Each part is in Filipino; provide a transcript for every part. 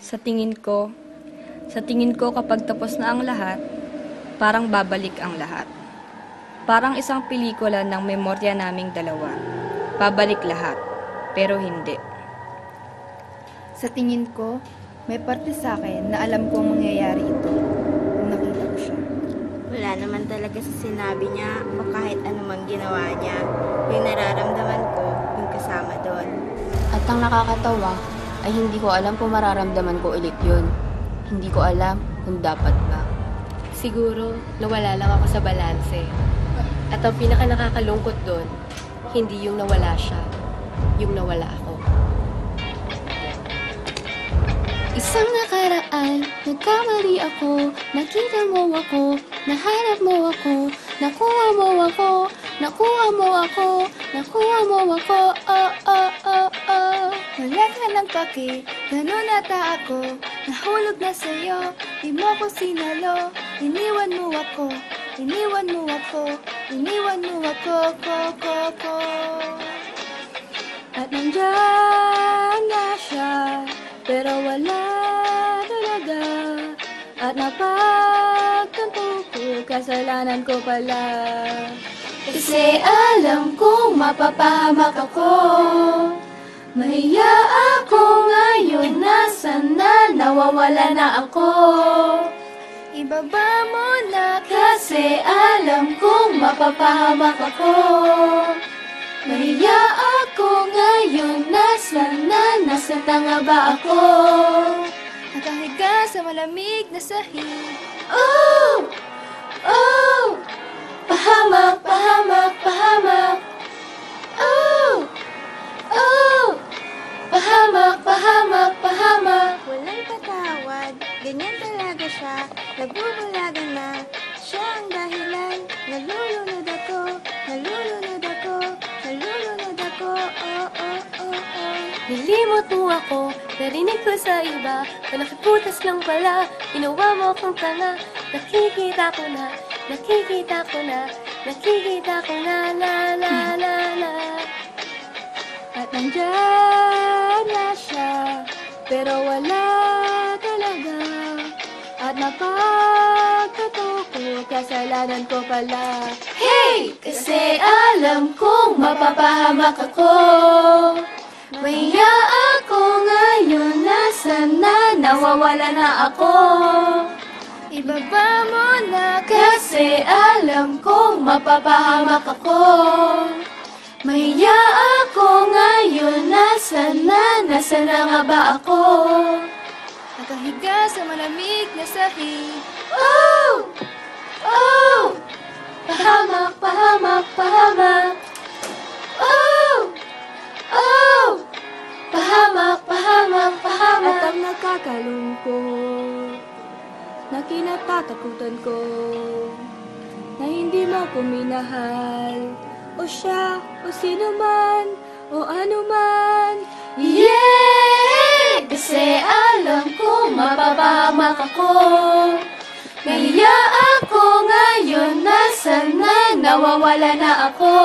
Sa tingin ko, sa tingin ko kapag tapos na ang lahat, parang babalik ang lahat. Parang isang pelikula ng memorya naming dalawa. Babalik lahat, pero hindi. Sa tingin ko, may parte sa akin na alam ko ang mangyayari ito kung nakita ko siya. Wala naman talaga sa sinabi niya o kahit anumang ginawa niya. Yung nararamdaman ko, yung kasama doon. At ang nakakatawa ay hindi ko alam kung mararamdaman ko ulit yun. Hindi ko alam kung dapat ba. Siguro, nawala lang ako sa balanse. At ang pinaka nakakalungkot doon, hindi yung nawala siya, yung nawala ako. Isang nakaraan, nagkamali ako, nakita mo ako, nahanap mo ako, nakuha mo ako, nakuha mo ako, nakuha mo ako, oh, oh, oh, oh. Wala ka ng paki, ganun ata ako, nahulog na sa'yo, di mo ko sinalo, iniwan mo ako, iniwan mo ako, iniwan mo ako, ko. At nandyan na siya, pero wala talaga. At napagtanto ko, kasalanan ko pala. Kasi alam kong mapapahamak ako. Mahiya ako ngayon, nasan na, nawawala na ako. Ibaba mo na Kasi alam kong mapapahamak ako. Mahiya ako ngayon, nasan na nga ba ako? nakahiga sa malamig na sahig. Oh! Oh! Pahamak, pahamak, pahamak. Oh! Oh! Pahamak, pahamak, pahamak. Walang patawad, ganyan talaga siya. Nagbubulagan na, siya ang dahilan. Nalulunod ako, nalulunod ako, nalulunod ako, oh, oh, oh, oh. Nilimot mo ako, narinig ko sa iba, na nakiputas lang pala, ginawa mo akong tanga, nakikita ko na, nakikita ko na, nakikita ko na, la la la la. At nandyan na siya, pero wala talaga. At napagtanto ko, kasalanan ko pala. Hey! Kasi alam kong mapapahamak ako. Mahiya ako ngayon, nasan na, nawawala na ako. Ibaba mo na Kasi alam kong mapapahamak ako. Mahiya ako ngayon, nasan na nga ba ako? nakahiga sa malamig na sahig. Oh! Oh! Pahamak, pahamak, pahamak. Oh! Oh! Pahamak, pahamak, At pahamak. ang nakakalungkot na kinatatakutan ko na hindi mo ko minahal o siya o sino man o ano man. Yeah! Kasi alam kong mapapahamak ako. Mahiya ako ngayon, nasan na, nawawala na ako.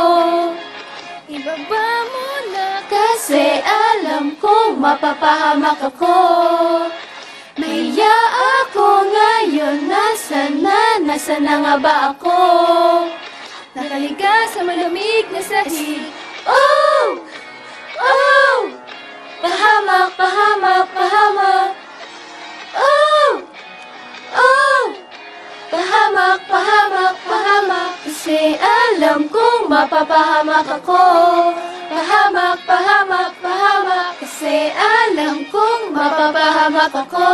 Ibaba mo na Kasi alam kong mapapahamak ako. Mahiya ako ngayon, nasan na nga ba ako? nakahiga sa malamig na sahig. Oh! Oh! Pahamak, pahamak, pahamak. Oh! Oh! Pahamak, pahamak, pahamak. Kasi alam kong mapapahamak ako. Pahamak, pahamak, pahamak. Kasi alam kong mapapahamak ako.